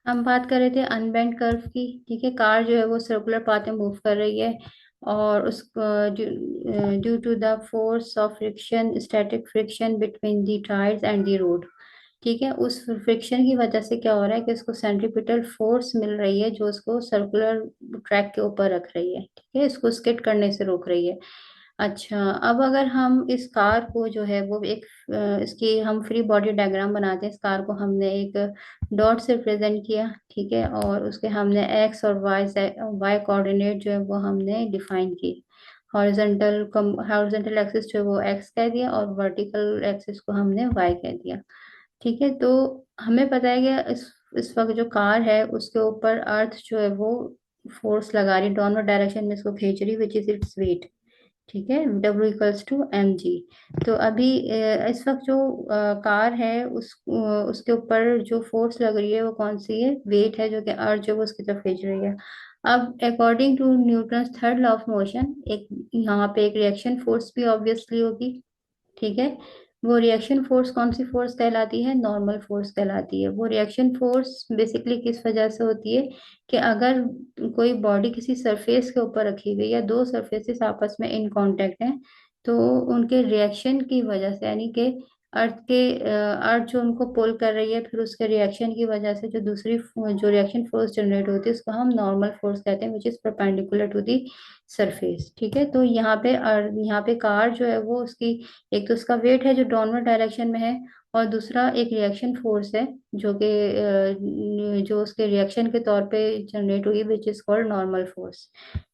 हम बात कर रहे थे अनबेंट कर्व की। ठीक है, कार जो है वो सर्कुलर पाथ में मूव कर रही है, और उस due to the force of friction, static friction between the tyres and the road. ठीक है, उस फ्रिक्शन की वजह से क्या हो रहा है कि उसको सेंट्रीपिटल फोर्स मिल रही है, जो उसको सर्कुलर ट्रैक के ऊपर रख रही है। ठीक है, इसको स्किड करने से रोक रही है। अच्छा, अब अगर हम इस कार को जो है वो एक इसकी हम फ्री बॉडी डायग्राम बनाते हैं। इस कार को हमने एक डॉट से प्रेजेंट किया। ठीक है, और उसके हमने एक्स और वाई वाई कोऑर्डिनेट जो है वो हमने डिफाइन की। हॉरिजॉन्टल एक्सिस जो है वो एक्स कह दिया, और वर्टिकल एक्सिस को हमने वाई कह दिया। ठीक है, तो हमें पता है कि इस वक्त जो कार है उसके ऊपर अर्थ जो है वो फोर्स लगा रही, दोनों डायरेक्शन में इसको खींच रही, विच इज इट्स वेट। ठीक है, W=mg। तो अभी इस वक्त जो कार है उसके ऊपर जो फोर्स लग रही है वो कौन सी है? वेट है, जो कि अर्थ जो है वो उसकी तरफ खींच रही है। अब according to Newton third law of motion, एक यहाँ पे एक रिएक्शन फोर्स भी ऑब्वियसली होगी। ठीक है, वो रिएक्शन फोर्स कौन सी फोर्स कहलाती है? नॉर्मल फोर्स कहलाती है। वो रिएक्शन फोर्स बेसिकली किस वजह से होती है कि अगर कोई बॉडी किसी सरफेस के ऊपर रखी गई या दो सरफेसेस आपस में इन कांटेक्ट हैं, तो उनके रिएक्शन की वजह से, यानी कि अर्थ जो उनको पुल कर रही है, फिर उसके रिएक्शन की वजह से जो दूसरी जो रिएक्शन फोर्स जनरेट होती है उसको हम नॉर्मल फोर्स कहते हैं, which is perpendicular to the surface. ठीक है, तो यहाँ पे कार जो है वो उसकी, एक तो उसका वेट है जो डाउनवर्ड डायरेक्शन में है, और दूसरा एक रिएक्शन फोर्स है जो कि जो उसके रिएक्शन के तौर पे जनरेट हुई, which is called normal force.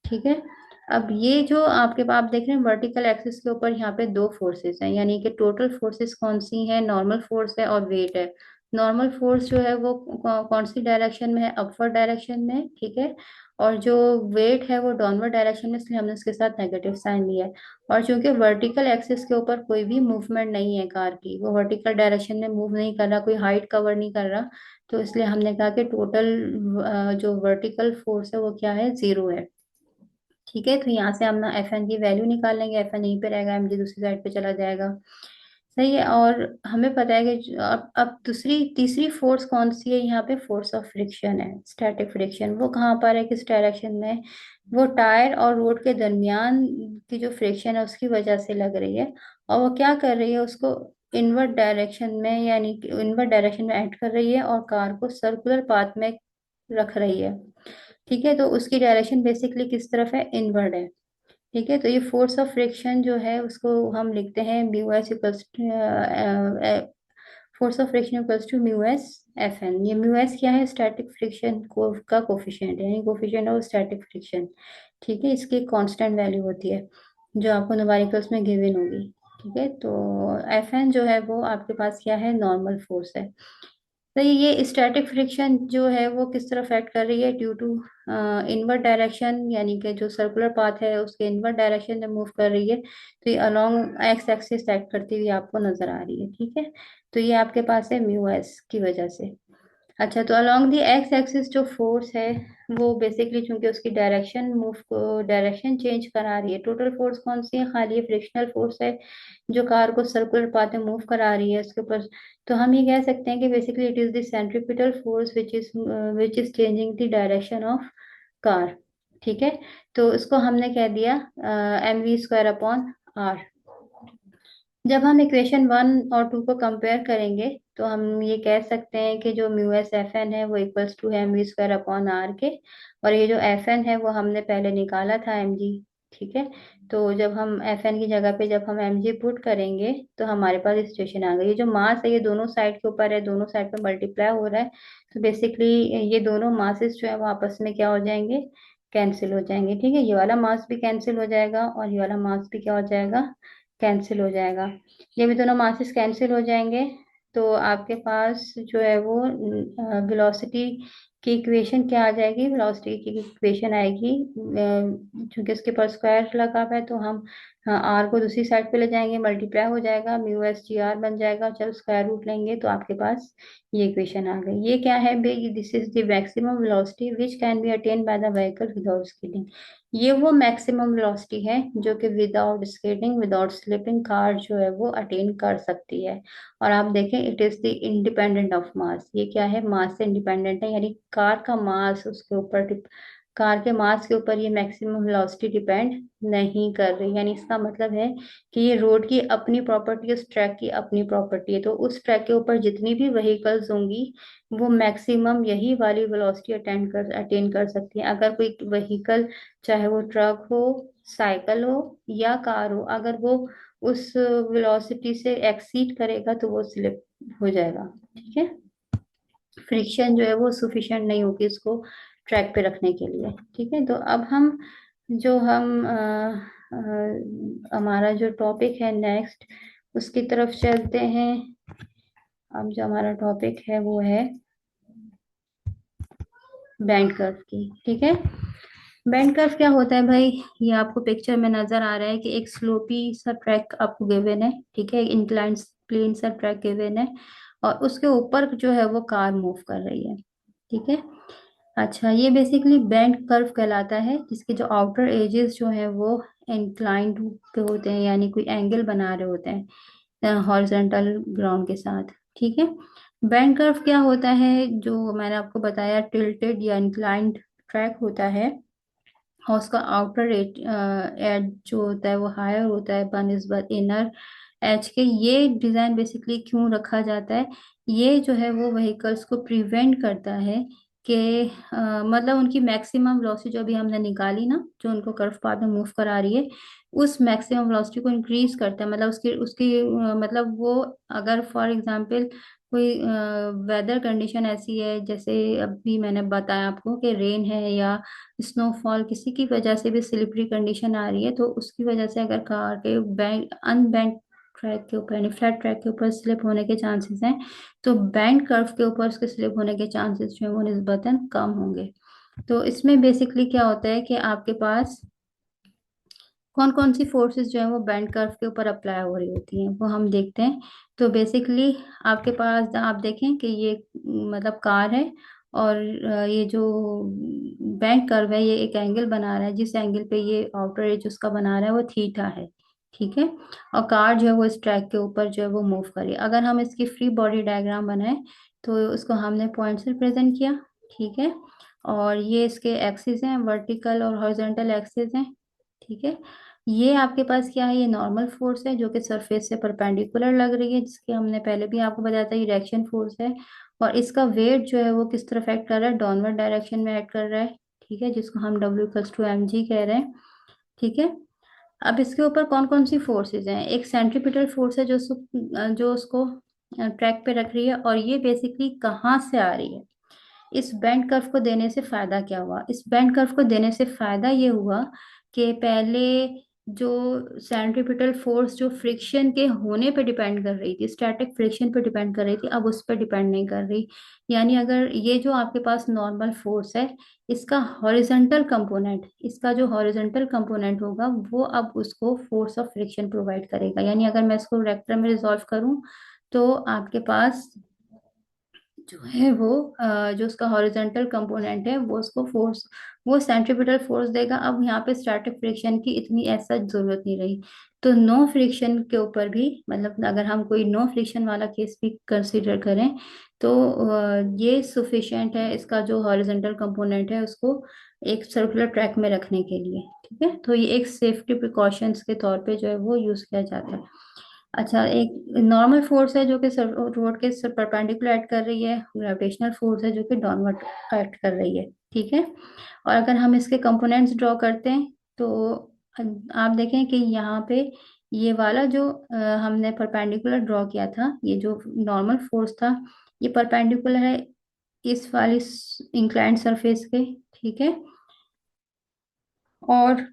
ठीक है, अब ये जो आप देख रहे हैं वर्टिकल एक्सिस के ऊपर, यहाँ पे दो फोर्सेस हैं, यानी कि टोटल फोर्सेस कौन सी हैं? नॉर्मल फोर्स है और वेट है। नॉर्मल फोर्स जो है वो कौन सी डायरेक्शन में है? अपवर्ड डायरेक्शन में है। ठीक है, और जो वेट है वो डाउनवर्ड डायरेक्शन में, इसलिए हमने इसके साथ नेगेटिव साइन लिया है। और चूंकि वर्टिकल एक्सिस के ऊपर कोई भी मूवमेंट नहीं है कार की, वो वर्टिकल डायरेक्शन में मूव नहीं कर रहा, कोई हाइट कवर नहीं कर रहा, तो इसलिए हमने कहा कि टोटल जो वर्टिकल फोर्स है वो क्या है? जीरो है। ठीक है, तो यहाँ से हम ना एफ एन की वैल्यू निकाल लेंगे। एफ एन यहीं पे रहेगा, एम जी दूसरी साइड पे चला जाएगा। सही है, और हमें पता है कि अब दूसरी तीसरी फोर्स कौन सी है? यहाँ पे फोर्स ऑफ फ्रिक्शन है, स्टैटिक फ्रिक्शन। वो कहाँ पर है, किस डायरेक्शन में? वो टायर और रोड के दरमियान की जो फ्रिक्शन है उसकी वजह से लग रही है। और वो क्या कर रही है? उसको इनवर्ट डायरेक्शन में, यानी कि इनवर्ट डायरेक्शन में ऐड कर रही है, और कार को सर्कुलर पाथ में रख रही है। ठीक है, तो उसकी डायरेक्शन बेसिकली किस तरफ है? इनवर्ड है। ठीक है, तो ये फोर्स ऑफ फ्रिक्शन जो है उसको हम लिखते हैं mu S equals, force of friction equals to mu S F N. ये म्यू एस क्या है? स्टैटिक फ्रिक्शन को का कोफिशिएंट है, यानी कोफिशिएंट ऑफ स्टैटिक फ्रिक्शन। ठीक है, इसकी कांस्टेंट वैल्यू होती है जो आपको न्यूमेरिकल्स में गिवन होगी। ठीक है, तो एफ एन जो है वो आपके पास क्या है? नॉर्मल फोर्स है। तो ये स्टैटिक फ्रिक्शन जो है वो किस तरफ एक्ट कर रही है? ड्यू टू इनवर्ट डायरेक्शन, यानी कि जो सर्कुलर पाथ है उसके इनवर्ट डायरेक्शन में मूव कर रही है, तो ये अलोंग एक्स एक्सिस एक्ट करती हुई आपको नजर आ रही है। ठीक है, तो ये आपके पास है म्यू एस की वजह से। अच्छा, तो अलोंग दी एक्स एक्सिस जो फोर्स है वो बेसिकली, चूंकि उसकी डायरेक्शन मूव को डायरेक्शन चेंज करा रही है, टोटल फोर्स कौन सी है? खाली फ्रिक्शनल फोर्स है जो कार को सर्कुलर पाथ में मूव करा रही है उसके ऊपर। तो हम ये कह सकते हैं कि basically it is the centripetal force which is changing the direction of car. ठीक है, तो इसको हमने कह दिया mv² अपॉन आर। जब हम इक्वेशन 1 और 2 को कंपेयर करेंगे, तो हम ये कह सकते हैं कि जो म्यू एस एफ एन है वो इक्वल्स टू है mv² अपॉन आर के। और ये जो एफ एन है वो हमने पहले निकाला था एम जी। ठीक है, तो जब हम एफ एन की जगह पे जब हम एम जी पुट करेंगे, तो हमारे पास इक्वेशन आ गई। ये जो मास है ये दोनों साइड के ऊपर है, दोनों साइड पे मल्टीप्लाई हो रहा है, तो बेसिकली ये दोनों मासेस जो है वो आपस में क्या हो जाएंगे? कैंसिल हो जाएंगे। ठीक है, ये वाला मास भी कैंसिल हो जाएगा, और ये वाला मास भी क्या हो जाएगा? कैंसिल हो जाएगा। ये भी दोनों मासेस कैंसिल हो जाएंगे, तो आपके पास जो है वो वेलोसिटी की इक्वेशन क्या आ जाएगी? वेलोसिटी की इक्वेशन आएगी, क्योंकि उसके पर स्क्वायर लगा हुआ है, तो हम हाँ, आर को दूसरी साइड पे ले जाएंगे, मल्टीप्लाई हो जाएगा, म्यू एस जी आर बन जाएगा, चलो स्क्वायर रूट लेंगे तो आपके पास ये इक्वेशन आ गई। ये क्या है भाई? This is the maximum velocity which can be attain by the vehicle without skidding. ये वो मैक्सिमम वेलोसिटी है जो कि without skidding, without slipping car जो है वो अटेन कर सकती है। और आप देखें, it is the independent of mass. ये क्या है? मास से इंडिपेंडेंट है, यानी कार का मास उसके ऊपर, कार के मास के ऊपर ये मैक्सिमम वेलोसिटी डिपेंड नहीं कर रही। यानी इसका मतलब है कि ये रोड की अपनी प्रॉपर्टी है, उस ट्रैक की अपनी प्रॉपर्टी है, तो उस ट्रैक के ऊपर जितनी भी व्हीकल्स होंगी वो मैक्सिमम यही वाली वेलोसिटी अटेन कर सकती है। अगर कोई व्हीकल, चाहे वो ट्रक हो, साइकिल हो या कार हो, अगर वो उस वेलोसिटी से एक्सीड करेगा तो वो स्लिप हो जाएगा। ठीक है, फ्रिक्शन जो है वो सफिशिएंट नहीं होगी इसको ट्रैक पे रखने के लिए। ठीक है, तो अब हम जो हम हमारा जो टॉपिक है नेक्स्ट, उसकी तरफ चलते हैं। अब जो हमारा टॉपिक है वो है बैंड कर्व की। ठीक है, बैंड कर्व क्या होता है भाई? ये आपको पिक्चर में नजर आ रहा है कि एक स्लोपी सा ट्रैक आपको गिवन है। ठीक है, इंक्लाइन प्लेन सा ट्रैक गिवन है, और उसके ऊपर जो है वो कार मूव कर रही है। ठीक है, अच्छा, ये बेसिकली बैंड कर्व कहलाता है, जिसके जो आउटर एजेस जो है वो इंक्लाइंड पे होते हैं, यानी कोई एंगल बना रहे होते हैं हॉरिजॉन्टल ग्राउंड के साथ। ठीक है, बैंड कर्व क्या होता है? जो मैंने आपको बताया, टिल्टेड या इंक्लाइंड ट्रैक होता है, और उसका आउटर एज जो होता है वो हायर होता है बनस्बत इनर एज के। ये डिजाइन बेसिकली क्यों रखा जाता है? ये जो है वो व्हीकल्स को प्रिवेंट करता है कि मतलब उनकी मैक्सिमम वेलोसिटी जो अभी हमने निकाली ना, जो उनको कर्व पाथ में मूव करा रही है, उस मैक्सिमम वेलोसिटी को इंक्रीज करता है। मतलब उसकी उसकी मतलब वो, अगर फॉर एग्जांपल कोई वेदर कंडीशन ऐसी है, जैसे अभी मैंने बताया आपको कि रेन है या स्नोफॉल, किसी की वजह से भी स्लिपरी कंडीशन आ रही है, तो उसकी वजह से अगर कार के बैंक अनबैंड ट्रैक के ऊपर, यानी फ्लैट ट्रैक के ऊपर स्लिप होने के चांसेस हैं, तो बैंड कर्व के ऊपर उसके स्लिप होने के चांसेस जो है वो निस्बतन कम होंगे। तो इसमें बेसिकली क्या होता है कि आपके पास कौन कौन सी फोर्सेस जो है वो बैंड कर्व के ऊपर अप्लाई हो रही होती हैं वो हम देखते हैं। तो बेसिकली आपके पास आप देखें कि ये मतलब कार है, और ये जो बैंड कर्व है ये एक एंगल बना रहा है, जिस एंगल पे ये आउटर एज उसका बना रहा है वो थीटा है। ठीक है, और कार जो है वो इस ट्रैक के ऊपर जो है वो मूव करी। अगर हम इसकी फ्री बॉडी डायग्राम बनाए तो उसको हमने पॉइंट से रिप्रेजेंट किया। ठीक है, और ये इसके एक्सिस हैं, वर्टिकल और हॉरिजॉन्टल एक्सिस हैं। ठीक है, ये आपके पास क्या है? ये नॉर्मल फोर्स है जो कि सरफेस से परपेंडिकुलर लग रही है, जिसके हमने पहले भी आपको बताया था, ये रिएक्शन फोर्स है। और इसका वेट जो है वो किस तरफ एक्ट कर रहा है? डाउनवर्ड डायरेक्शन में एक्ट कर रहा है। ठीक है, जिसको हम W = mg कह रहे हैं। ठीक है, अब इसके ऊपर कौन कौन सी फोर्सेस हैं? एक सेंट्रीपिटल फोर्स है जो उसको ट्रैक पे रख रही है, और ये बेसिकली कहाँ से आ रही है? इस बैंड कर्व को देने से फायदा क्या हुआ? इस बैंड कर्व को देने से फायदा ये हुआ कि पहले जो सेंट्रीपिटल फोर्स जो फ्रिक्शन के होने पे डिपेंड कर रही थी, स्टैटिक फ्रिक्शन पे डिपेंड कर रही थी, अब उस पर डिपेंड नहीं कर रही। यानी अगर ये जो आपके पास नॉर्मल फोर्स है, इसका जो हॉरिजॉन्टल कंपोनेंट होगा वो अब उसको फोर्स ऑफ फ्रिक्शन प्रोवाइड करेगा। यानी अगर मैं इसको वेक्टर में रिजॉल्व करूं तो आपके पास जो है वो जो उसका हॉरिजॉन्टल कंपोनेंट है वो उसको फोर्स, वो सेंट्रीपिटल फोर्स देगा। अब यहाँ पे स्टैटिक फ्रिक्शन की इतनी ऐसा जरूरत नहीं रही। तो नो फ्रिक्शन के ऊपर भी, मतलब अगर हम कोई नो फ्रिक्शन वाला केस भी कंसीडर करें तो ये सुफिशिएंट है, इसका जो हॉरिजॉन्टल कंपोनेंट है उसको एक सर्कुलर ट्रैक में रखने के लिए। ठीक है, तो ये एक सेफ्टी प्रिकॉशंस के तौर पे जो है वो यूज किया जाता है। अच्छा, एक नॉर्मल फोर्स है जो कि रोड के परपेंडिकुलर एक्ट कर रही है, ग्रेविटेशनल फोर्स है जो कि डाउनवर्ड एक्ट कर रही है। ठीक है, और अगर हम इसके कंपोनेंट्स ड्रॉ करते हैं तो आप देखें कि यहाँ पे ये वाला जो हमने परपेंडिकुलर ड्रॉ किया था, ये जो नॉर्मल फोर्स था, ये परपेंडिकुलर है इस वाली इंक्लाइंड सरफेस के। ठीक है, और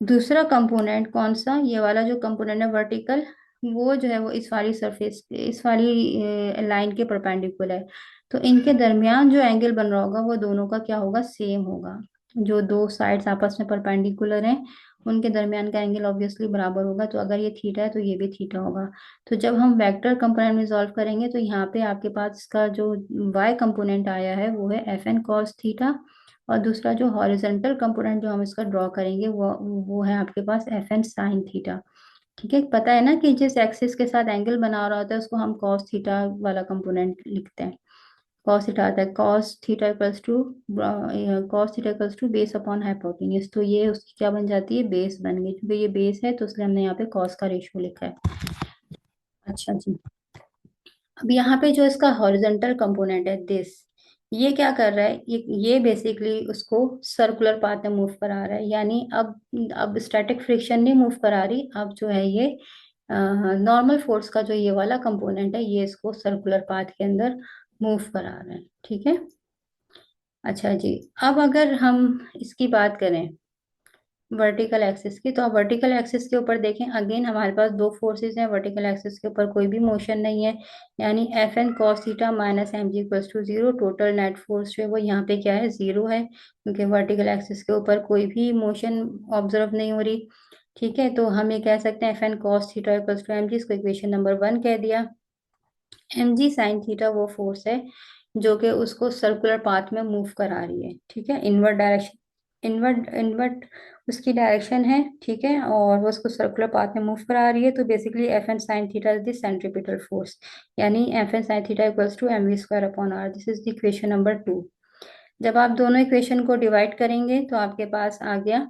दूसरा कंपोनेंट कौन सा? ये वाला जो कंपोनेंट है वर्टिकल, वो जो है वो इस वाली सरफेस, इस वाली लाइन के परपेंडिकुलर है। तो इनके दरमियान जो एंगल बन रहा होगा वो दोनों का क्या होगा? सेम होगा। जो दो साइड्स आपस में परपेंडिकुलर हैं उनके दरमियान का एंगल ऑब्वियसली बराबर होगा। तो अगर ये थीटा है तो ये भी थीटा होगा। तो जब हम वेक्टर कंपोनेंट में सॉल्व करेंगे तो यहाँ पे आपके पास इसका जो वाई कंपोनेंट आया है वो है एफ एन कॉस थीटा, और दूसरा जो हॉरिजॉन्टल कंपोनेंट जो हम इसका ड्रॉ करेंगे वो है आपके पास एफ एन साइन थीटा। ठीक है, पता है ना कि जिस एक्सिस के साथ एंगल बना रहा होता है उसको हम कॉस थीटा वाला कंपोनेंट लिखते हैं। कॉस थीटा आता है cos theta equals to base upon hypotenuse. तो ये उसकी क्या बन जाती है, बेस बन गई, क्योंकि ये बेस है तो इसलिए हमने यहाँ पे कॉस का रेशियो लिखा है। अच्छा जी, अब यहाँ पे जो इसका हॉरिजॉन्टल कंपोनेंट है दिस, ये क्या कर रहा है, ये बेसिकली उसको सर्कुलर पाथ में मूव करा रहा है। यानी अब स्टैटिक फ्रिक्शन नहीं मूव करा रही, अब जो है ये नॉर्मल फोर्स का जो ये वाला कंपोनेंट है ये इसको सर्कुलर पाथ के अंदर मूव करा रहा है। ठीक है। अच्छा जी, अब अगर हम इसकी बात करें वर्टिकल एक्सिस की, तो आप वर्टिकल एक्सिस के ऊपर देखें, अगेन हमारे पास दो फोर्सेस हैं, वर्टिकल एक्सिस के ऊपर कोई भी मोशन नहीं है। यानी F N cos theta minus M G equals to zero. Total net force जो है वो यहाँ पे क्या है, जीरो है, क्योंकि वर्टिकल एक्सिस के ऊपर कोई भी मोशन ऑब्जर्व नहीं हो रही। ठीक है, तो हम ये कह सकते हैं F N cos theta equals to M G, इसको इक्वेशन नंबर 1 कह दिया। एम जी साइन थीटा वो फोर्स है जो कि उसको सर्कुलर पाथ में मूव करा रही है। ठीक है, इनवर्ट डायरेक्शन, इनवर्ट इनवर्ट उसकी डायरेक्शन है। ठीक है, और वो उसको सर्कुलर पाथ में मूव करा रही है। तो basically F N sine theta is the centripetal force, यानी F N sine theta equals to M V square upon R. This is the equation number 2। जब आप दोनों इक्वेशन को डिवाइड करेंगे तो आपके पास आ गया,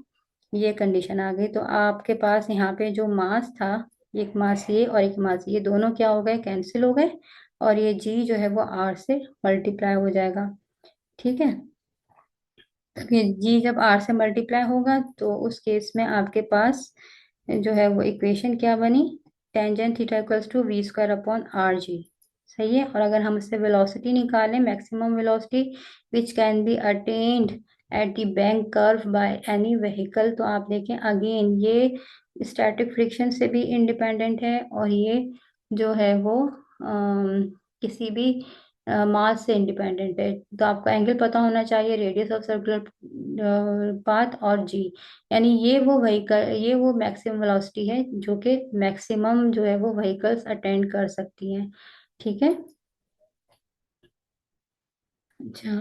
ये कंडीशन आ गई, तो आपके पास यहाँ पे जो मास था, एक मास ये और एक मास ये, दोनों क्या हो गए, कैंसिल हो गए, और ये जी जो है वो आर से मल्टीप्लाई हो जाएगा। ठीक है, तो ये जी जब आर से मल्टीप्लाई होगा तो उस केस में आपके पास जो है वो इक्वेशन क्या बनी, tangent theta equals to V square upon R G. सही है, और अगर हम इससे वेलोसिटी निकालें, maximum velocity which can be attained at the bank curve by any vehicle, तो आप देखें अगेन ये स्टैटिक फ्रिक्शन से भी इंडिपेंडेंट है, और ये जो है वो किसी भी मास से इंडिपेंडेंट है। तो आपको एंगल पता होना चाहिए, रेडियस ऑफ सर्कुलर पाथ और जी, यानी ये वो मैक्सिमम वेलोसिटी है जो कि मैक्सिमम जो है वो व्हीकल्स अटेंड कर सकती हैं। ठीक है। अच्छा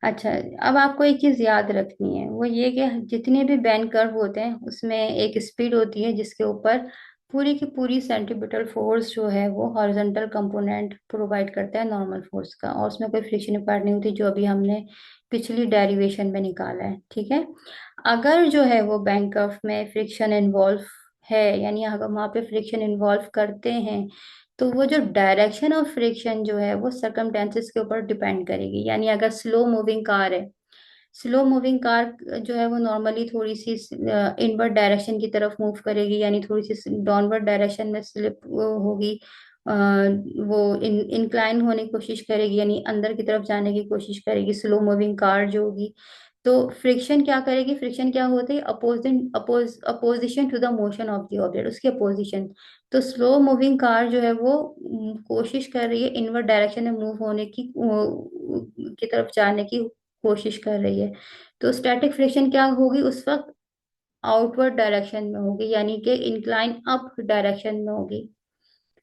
अच्छा, अब आपको एक चीज याद रखनी है, वो ये कि जितने भी बेन कर्व होते हैं उसमें एक स्पीड होती है जिसके ऊपर पूरी की पूरी सेंट्रीपिटल फोर्स जो है वो हॉरिजॉन्टल कंपोनेंट प्रोवाइड करता है नॉर्मल फोर्स का, और उसमें कोई फ्रिक्शन इम्पैक्ट नहीं होती, जो अभी हमने पिछली डेरिवेशन में निकाला है। ठीक है, अगर जो है वो बेन कर्व में फ्रिक्शन इन्वॉल्व है, यानी अगर वहां पे फ्रिक्शन इन्वॉल्व करते हैं, तो वो जो डायरेक्शन ऑफ फ्रिक्शन जो है वो सर्कमटेंसेस के ऊपर डिपेंड करेगी। यानी अगर स्लो मूविंग कार है, स्लो मूविंग कार जो है वो नॉर्मली थोड़ी सी इनवर्ड डायरेक्शन की तरफ मूव करेगी, यानी थोड़ी सी डाउनवर्ड डायरेक्शन में स्लिप होगी, वो इंक्लाइन होने की कोशिश करेगी, यानी अंदर की तरफ जाने की कोशिश करेगी स्लो मूविंग कार जो होगी। तो फ्रिक्शन क्या करेगी, फ्रिक्शन क्या होती है, opposition to the motion of the object, उसकी अपोजिशन। तो स्लो मूविंग कार जो है वो कोशिश कर रही है इनवर्ड डायरेक्शन में मूव होने की तरफ जाने की कोशिश कर रही है। तो स्टैटिक फ्रिक्शन क्या होगी उस वक्त, आउटवर्ड डायरेक्शन में होगी, यानी कि इंक्लाइन अप डायरेक्शन में होगी।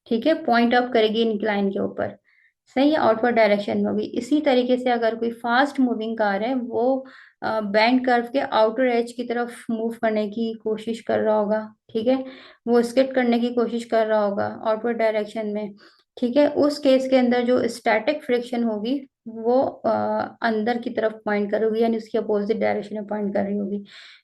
ठीक है, पॉइंट अप करेगी इंक्लाइन के ऊपर। सही है, आउटवर्ड डायरेक्शन में होगी। इसी तरीके से अगर कोई फास्ट मूविंग कार है, वो बैंड कर्व के आउटर एज की तरफ मूव करने की कोशिश कर रहा होगा। ठीक है, वो स्किड करने की कोशिश कर रहा होगा आउटवर्ड डायरेक्शन में। ठीक है, उस केस के अंदर जो स्टैटिक फ्रिक्शन होगी वो अंदर की तरफ पॉइंट करोगी, यानी उसकी अपोजिट डायरेक्शन में पॉइंट कर रही होगी।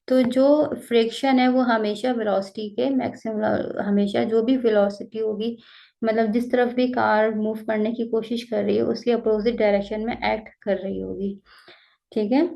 तो जो फ्रिक्शन है वो हमेशा वेलोसिटी के मैक्सिमम, हमेशा जो भी वेलोसिटी होगी, मतलब जिस तरफ भी कार मूव करने की कोशिश कर रही है उसके अपोजिट डायरेक्शन में एक्ट कर रही होगी। ठीक है।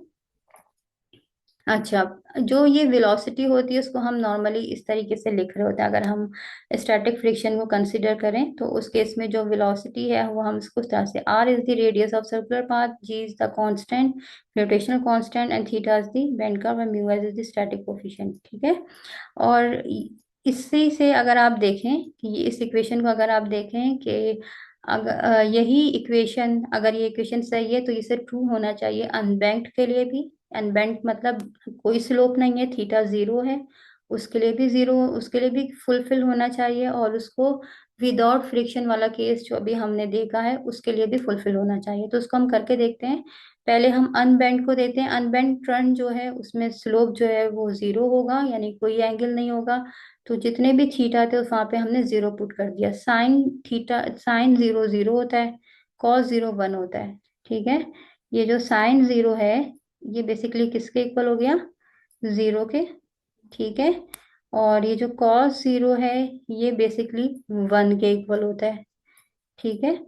अच्छा, जो ये वेलोसिटी होती है उसको हम नॉर्मली इस तरीके से लिख रहे होते हैं, अगर हम स्टैटिक फ्रिक्शन को कंसीडर करें तो उस केस में जो वेलोसिटी है वो हम इसको इस तरह से, R is the radius of circular path, G is the constant, gravitational constant, and theta is the bend curve, and mu is the static coefficient. ठीक है, और इसी से अगर आप देखें कि इस इक्वेशन को अगर आप देखें कि अगर यही इक्वेशन, अगर ये इक्वेशन सही है तो इसे ट्रू होना चाहिए अनबैंक्ड के लिए भी। अनबैंक्ड मतलब कोई स्लोप नहीं है, थीटा जीरो है, उसके लिए भी जीरो, उसके लिए भी फुलफिल होना चाहिए, और उसको विदाउट फ्रिक्शन वाला केस जो अभी हमने देखा है उसके लिए भी फुलफिल होना चाहिए। तो उसको हम करके देखते हैं। पहले हम अनबेंड को देते हैं। अनबेंड टर्न जो है उसमें स्लोप जो है वो जीरो होगा, यानी कोई एंगल नहीं होगा। तो जितने भी थीटा थे वहां पे हमने जीरो पुट कर दिया। Sine theta, sine zero zero होता है, कॉस जीरो वन होता है। ठीक है, ये जो साइन जीरो है ये बेसिकली किसके इक्वल हो गया, जीरो के। ठीक है, और ये जो कॉस जीरो है ये बेसिकली वन के इक्वल होता है। ठीक है,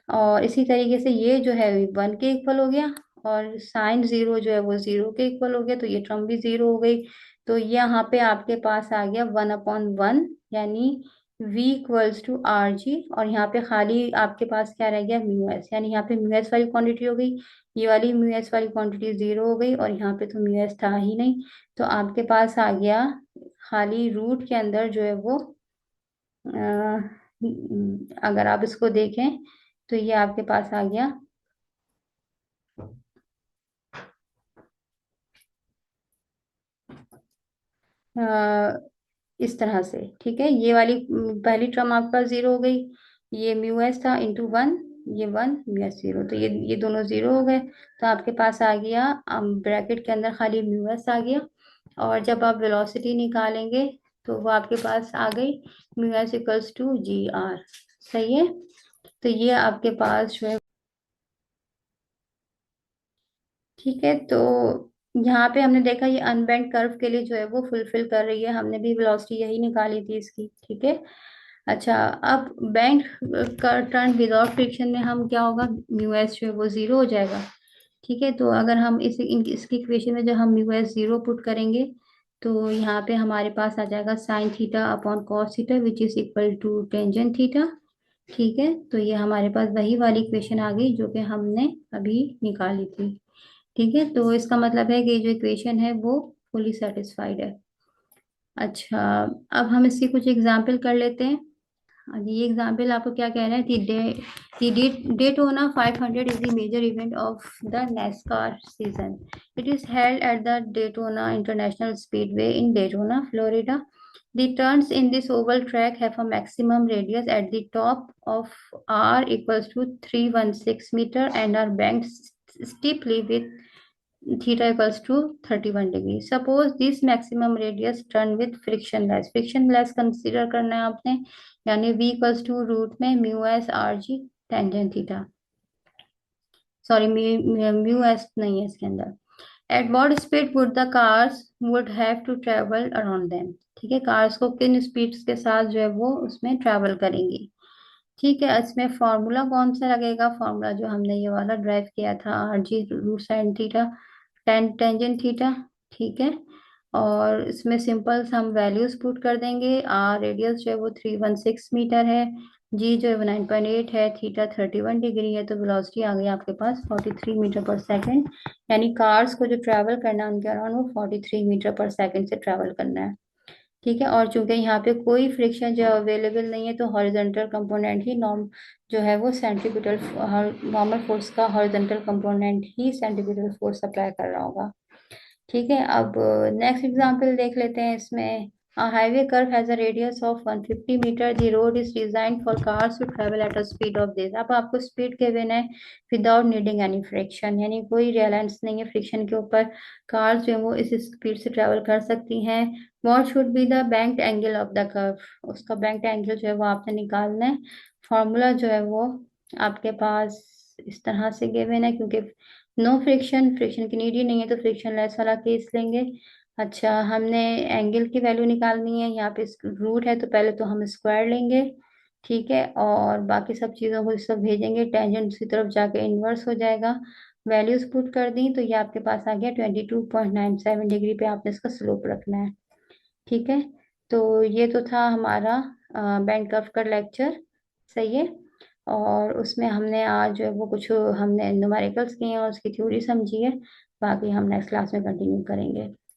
और इसी तरीके से ये जो है वन के इक्वल हो गया, और साइन जीरो जो है वो जीरो के इक्वल हो गया, तो ये टर्म भी जीरो हो गई। तो यहाँ पे आपके पास आ गया वन अपॉन वन, यानी v equals to R G. और यहाँ पे खाली आपके पास क्या रह गया, म्यू एस, यानी यहाँ पे म्यू एस वाली क्वांटिटी हो गई, ये वाली म्यू एस वाली क्वांटिटी जीरो हो गई, और यहाँ पे तो म्यू एस था ही नहीं। तो आपके पास आ गया खाली रूट के अंदर जो है वो अगर आप इसको देखें तो ये आपके पास आ गया अ, इस तरह से। ठीक है, ये वाली पहली टर्म आपके पास जीरो हो गई, ये म्यू एस था इंटू वन, ये वन म्यू एस जीरो, तो ये दोनों जीरो हो गए। तो आपके पास आ गया ब्रैकेट के अंदर खाली म्यू एस आ गया, और जब आप वेलोसिटी निकालेंगे तो वो आपके पास आ गई mu S equals to G R. सही है, तो ये आपके पास जो है। ठीक है, तो यहाँ पे हमने देखा ये अनबेंड कर्व के लिए जो है वो फुलफिल कर रही है, हमने भी वेलोसिटी यही निकाली थी इसकी। ठीक है, अच्छा, अब बेंड का टर्न विदाउट फ्रिक्शन में हम क्या होगा, म्यू एस जो है वो जीरो हो जाएगा। ठीक है, तो अगर हम इसकी इक्वेशन में जब हम म्यू एस जीरो पुट करेंगे तो यहाँ पे हमारे पास आ जाएगा sine theta upon cos theta which is equal to tangent theta. ठीक है, तो ये हमारे पास वही वाली इक्वेशन आ गई जो कि हमने अभी निकाली थी। ठीक है, तो इसका मतलब है कि जो इक्वेशन है वो फुली सेटिस्फाइड है। अच्छा, अब हम इसकी कुछ एग्जाम्पल कर लेते हैं। हाँ जी, ये एग्जाम्पल आपको क्या कहना है, Daytona 500 is the major event of the NASCAR season. It is held at the Daytona International Speedway in Daytona, Florida. The turns in this oval track have a maximum radius at the top of R equals to 316 meter and are banked steeply with theta equals to 31 degree. Suppose this maximum radius turn with frictionless, frictionless consider करना है आपने, यानी v equals to root में mu S R G tangent theta, sorry mu S नहीं है इसके अंदर। At what speed would the cars would have to travel around them. ठीक है, कार्स को किन स्पीड्स के साथ जो है वो उसमें ट्रेवल करेंगी। ठीक है, इसमें फॉर्मूला कौन सा लगेगा, फॉर्मूला जो हमने ये वाला ड्राइव किया था, R G root sine theta tangent theta. ठीक है, और इसमें सिंपल हम वैल्यूज पुट कर देंगे। आर रेडियस जो है वो 316 मीटर है, जी जो है 9.8 है, थीटा 31 डिग्री है, तो वेलोसिटी आ गई आपके पास 43 मीटर पर सेकेंड। यानी कार्स को जो ट्रैवल करना है उनके अराउंड वो 43 मीटर पर सेकेंड से ट्रैवल करना है। ठीक है, और चूंकि यहाँ पे कोई फ्रिक्शन जो अवेलेबल नहीं है तो हॉरिजॉन्टल कंपोनेंट ही नॉर्म जो है वो सेंट्रीपिटल, नॉर्मल फोर्स का हॉरिजॉन्टल कंपोनेंट ही सेंट्रीपिटल फोर्स अप्लाई कर रहा होगा। ठीक है, अब नेक्स्ट एग्जांपल देख लेते हैं इसमें। A highway curve has a radius of 150 meter. The road is designed for cars to travel at a speed of this. अब आपको स्पीड गिवन है विदाउट नीडिंग एनी फ्रिक्शन, यानी कोई रियलांस नहीं है फ्रिक्शन के ऊपर, कार्स जो है वो इस स्पीड से ट्रेवल कर सकती हैं। What should be the banked angle of the curve? उसका banked angle जो है वो आपने निकालना है। फॉर्मूला जो है वो आपके पास इस तरह से गिवन है, क्योंकि नो फ्रिक्शन, फ्रिक्शन की नीड ही नहीं है तो फ्रिक्शन लेस वाला केस लेंगे। अच्छा, हमने एंगल की वैल्यू निकालनी है, यहाँ पे रूट है तो पहले तो हम स्क्वायर लेंगे। ठीक है, और बाकी सब चीज़ों को सब भेजेंगे, टेंजेंट दूसरी तरफ जाके इन्वर्स हो जाएगा। वैल्यूज पुट कर दी तो ये आपके पास आ गया 22.97 डिग्री पे आपने इसका स्लोप रखना है। ठीक है, तो ये तो था हमारा बैंड कर्व का लेक्चर। सही है, और उसमें हमने आज जो है वो कुछ हमने न्यूमेरिकल्स किए हैं और उसकी थ्योरी समझी है। बाकी हम नेक्स्ट क्लास में कंटिन्यू करेंगे।